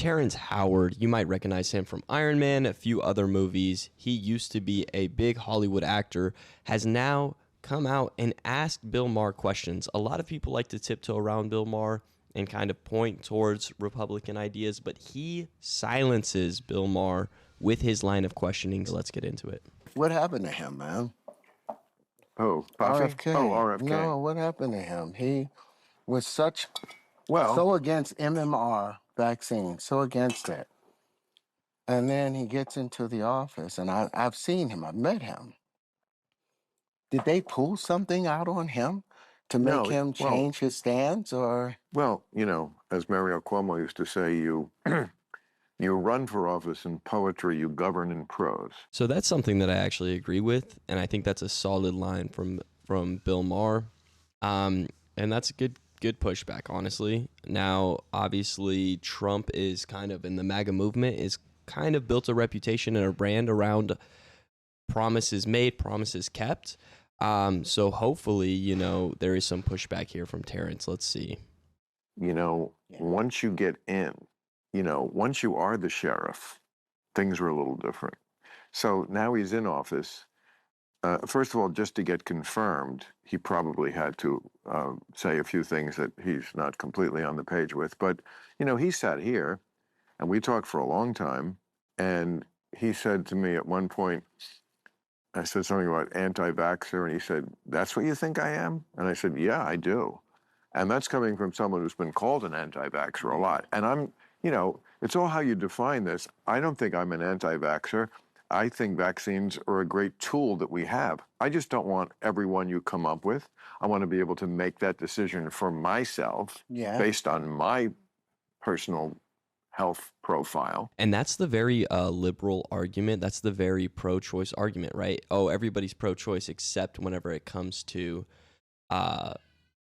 Terrence Howard, you might recognize him from Iron Man, a few other movies. He used to be a big Hollywood actor, has now come out and asked Bill Maher questions. A lot of people like to tiptoe around Bill Maher and kind of point towards Republican ideas, but he silences Bill Maher with his line of questioning. So let's get into it. What happened to him, man? Oh, Puffy? RFK. Oh, RFK. No, what happened to him? He was Well, so against MMR vaccine, so against it. And then he gets into the office, and I've seen him, I've met him. Did they pull something out on him to make no, him well, change his stance, or? well, as Mario Cuomo used to say, you you run for office in poetry, you govern in prose. So that's something that I actually agree with, and I think that's a solid line from Bill Maher, and that's a good pushback, honestly. Now, obviously, Trump is kind of in the MAGA movement is kind of built a reputation and a brand around promises made, promises kept. So hopefully, there is some pushback here from Terrence. Let's see. Once you get in, once you are the sheriff, things are a little different. So now he's in office. First of all, just to get confirmed, he probably had to say a few things that he's not completely on the page with. But, he sat here and we talked for a long time. And he said to me at one point, I said something about anti-vaxxer, and he said, "That's what you think I am?" And I said, "Yeah, I do." And that's coming from someone who's been called an anti-vaxxer a lot. And I'm, it's all how you define this. I don't think I'm an anti-vaxxer. I think vaccines are a great tool that we have. I just don't want everyone you come up with. I want to be able to make that decision for myself based on my personal health profile. And that's the very liberal argument. That's the very pro-choice argument, right? Oh, everybody's pro-choice except whenever it comes to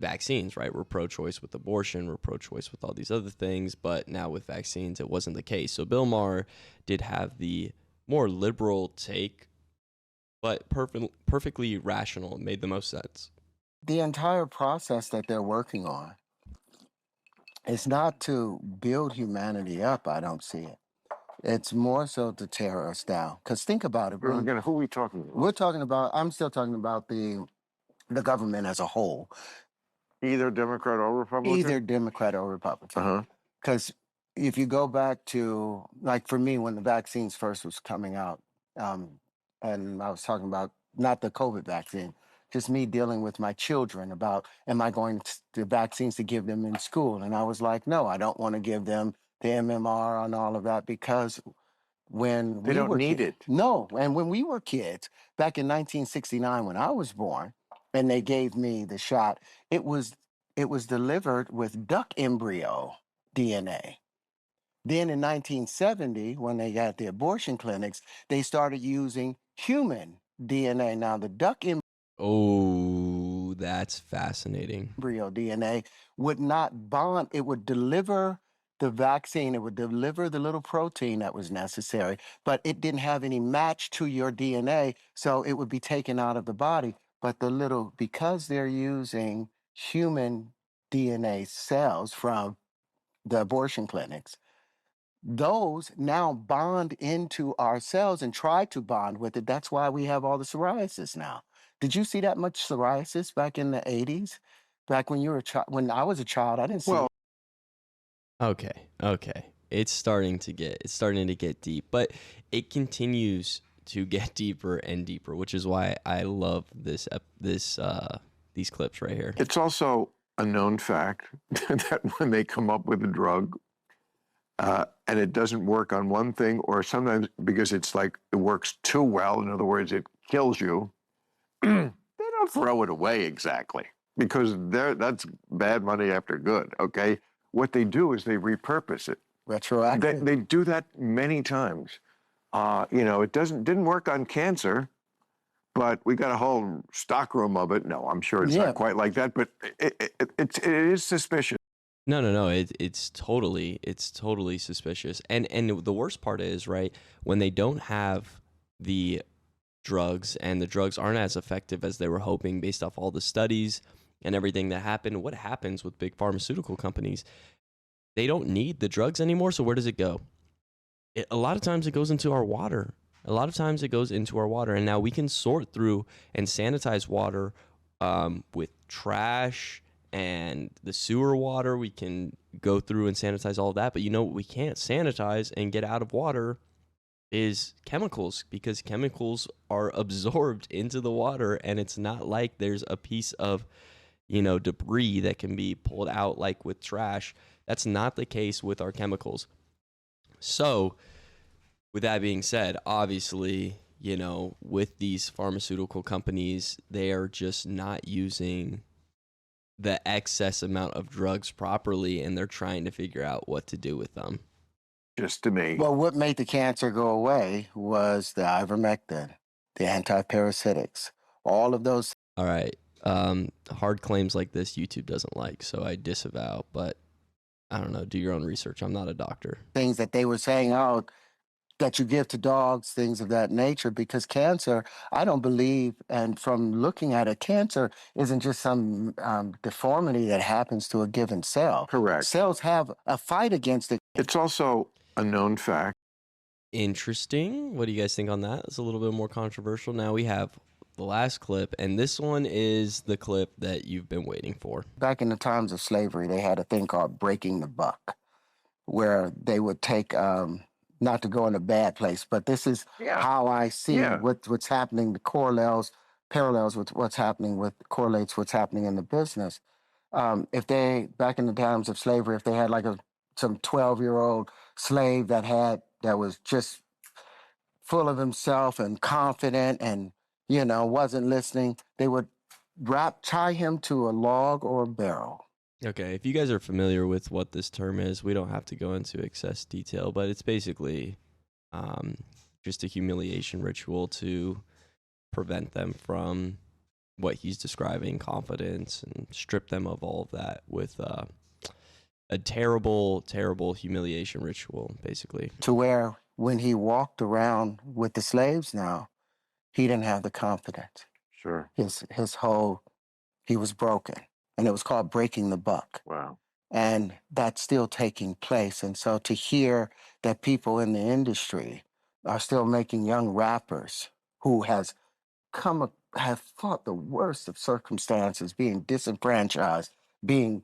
vaccines, right? We're pro-choice with abortion. We're pro-choice with all these other things. But now with vaccines, it wasn't the case. So Bill Maher did have the more liberal take, but perfectly rational. It made the most sense. The entire process that they're working on is not to build humanity up, I don't see it. It's more so to tear us down. Because think about it. Again, who are we talking about? I'm still talking about the government as a whole. Either Democrat or Republican? Either Democrat or Republican. Uh-huh. Because if you go back to, like for me, when the vaccines first was coming out, and I was talking about not the COVID vaccine, just me dealing with my children about, am I going to vaccines to give them in school? And I was like, no, I don't want to give them the MMR and all of that, because when they don't need it. No, and when we were kids, back in 1969, when I was born, and they gave me the shot, it was delivered with duck embryo DNA. Then in 1970, when they got the abortion clinics, they started using human DNA. Now the duck Oh, that's fascinating. embryo DNA would not bond. It would deliver the vaccine. It would deliver the little protein that was necessary, but it didn't have any match to your DNA, so it would be taken out of the body. But because they're using human DNA cells from the abortion clinics, those now bond into our cells and try to bond with it. That's why we have all the psoriasis now. Did you see that much psoriasis back in the 80s? Back when you were a child, when I was a child, I didn't see it. Okay. It's starting to get deep, but it continues to get deeper and deeper, which is why I love these clips right here. It's also a known fact that when they come up with a drug and it doesn't work on one thing, or sometimes because it's like it works too well, in other words, it kills you, they don't throw it away exactly, because that's bad money after good, okay? What they do is they repurpose it. Retroactive. They do that many times. It didn't work on cancer, but we got a whole stockroom of it. No, I'm sure it's not quite like that, but it is suspicious. No. It's totally suspicious. And the worst part is, right, when they don't have the drugs and the drugs aren't as effective as they were hoping based off all the studies and everything that happened, what happens with big pharmaceutical companies? they don't need the drugs anymore. So where does it go? A lot of times it goes into our water. A lot of times it goes into our water. And now we can sort through and sanitize water with trash and the sewer water. We can go through and sanitize all of that. But you know what we can't sanitize and get out of water is chemicals, because chemicals are absorbed into the water, and it's not like there's a piece of, you know, debris that can be pulled out like with trash. That's not the case with our chemicals. So with that being said, obviously, you know, with these pharmaceutical companies, they are just not using the excess amount of drugs properly, and they're trying to figure out what to do with them. Just to me. Well, what made the cancer go away was the ivermectin, the antiparasitics, all of those All right. Hard claims like this YouTube doesn't like, so I disavow, but I don't know. Do your own research. I'm not a doctor. things that they were saying, oh, that you give to dogs, things of that nature, because cancer, I don't believe, and from looking at it, cancer isn't just some deformity that happens to a given cell. Correct. Cells have a fight against it. It's also a known fact. Interesting. What do you guys think on that? It's a little bit more controversial. Now we have the last clip, and this one is the clip that you've been waiting for. Back in the times of slavery, they had a thing called breaking the buck, where they would take, not to go in a bad place, but this is how I see what's happening, the parallels with what's happening, correlates what's happening in the business. If they, back in the times of slavery, if they had like some 12-year-old slave that was just full of himself and confident and, you know, wasn't listening, they would tie him to a log or a barrel. Okay, if you guys are familiar with what this term is, we don't have to go into excess detail, but it's basically just a humiliation ritual to prevent them from what he's describing, confidence, and strip them of all of that with a terrible, terrible humiliation ritual, basically. To where when he walked around with the slaves now, he didn't have the confidence. Sure. He was broken. And it was called breaking the buck. Wow. And that's still taking place. And so to hear that people in the industry are still making young rappers who have fought the worst of circumstances, being disenfranchised, being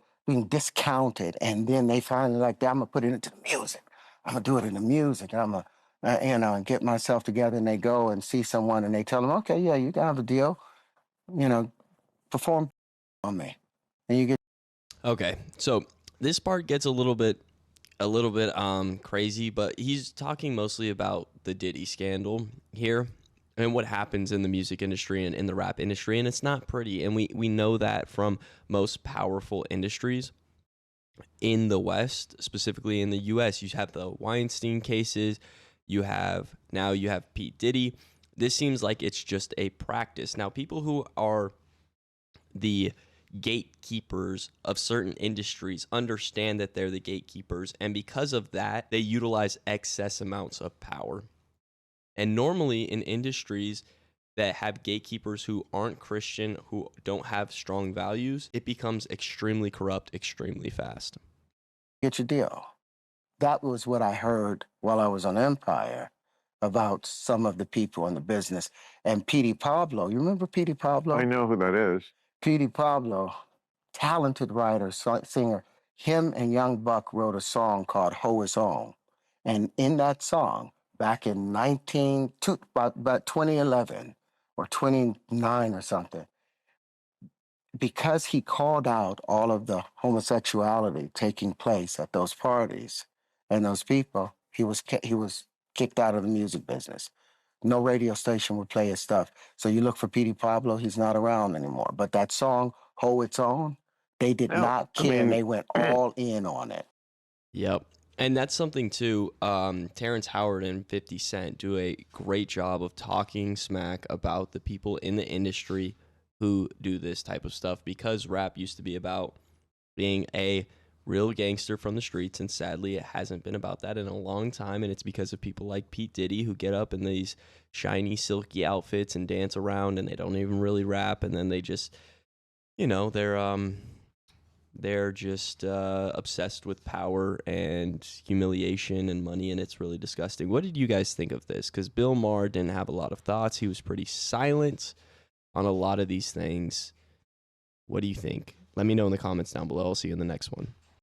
discounted, and then they finally like, I'm gonna put it into the music. I'm gonna do it in the music, and I'm gonna, and get myself together. And they go and see someone, and they tell them, okay, yeah, you can have a deal, perform on me, and you get. Okay, so this part gets a little bit crazy, but he's talking mostly about the Diddy scandal here and what happens in the music industry and in the rap industry, and it's not pretty. And we know that from most powerful industries in the West, specifically in the US. You have the Weinstein cases, you have Pete Diddy. This seems like it's just a practice. Now, people who are the gatekeepers of certain industries understand that they're the gatekeepers, and because of that, they utilize excess amounts of power. And normally in industries that have gatekeepers who aren't Christian, who don't have strong values, it becomes extremely corrupt extremely fast. Get your deal. That was what I heard while I was on Empire about some of the people in the business. And Petey Pablo, you remember Petey Pablo? I know who that is. Petey Pablo, talented writer, singer. Him and Young Buck wrote a song called Ho His Own. And in that song, back in about 2011 or 29 or something, because he called out all of the homosexuality taking place at those parties and those people, he was kicked out of the music business. No radio station would play his stuff. So you look for Petey Pablo, he's not around anymore. But that song, Ho Its Own, they did not care. They went all in on it. Yep. And that's something too. Terrence Howard and 50 Cent do a great job of talking smack about the people in the industry who do this type of stuff, because rap used to be about being a real gangster from the streets, and sadly it hasn't been about that in a long time, and it's because of people like Pete Diddy who get up in these shiny silky outfits and dance around, and they don't even really rap, and then they just, they're They're just obsessed with power and humiliation and money, and it's really disgusting. What did you guys think of this? Because Bill Maher didn't have a lot of thoughts. He was pretty silent on a lot of these things. What do you think? Let me know in the comments down below. I'll see you in the next one.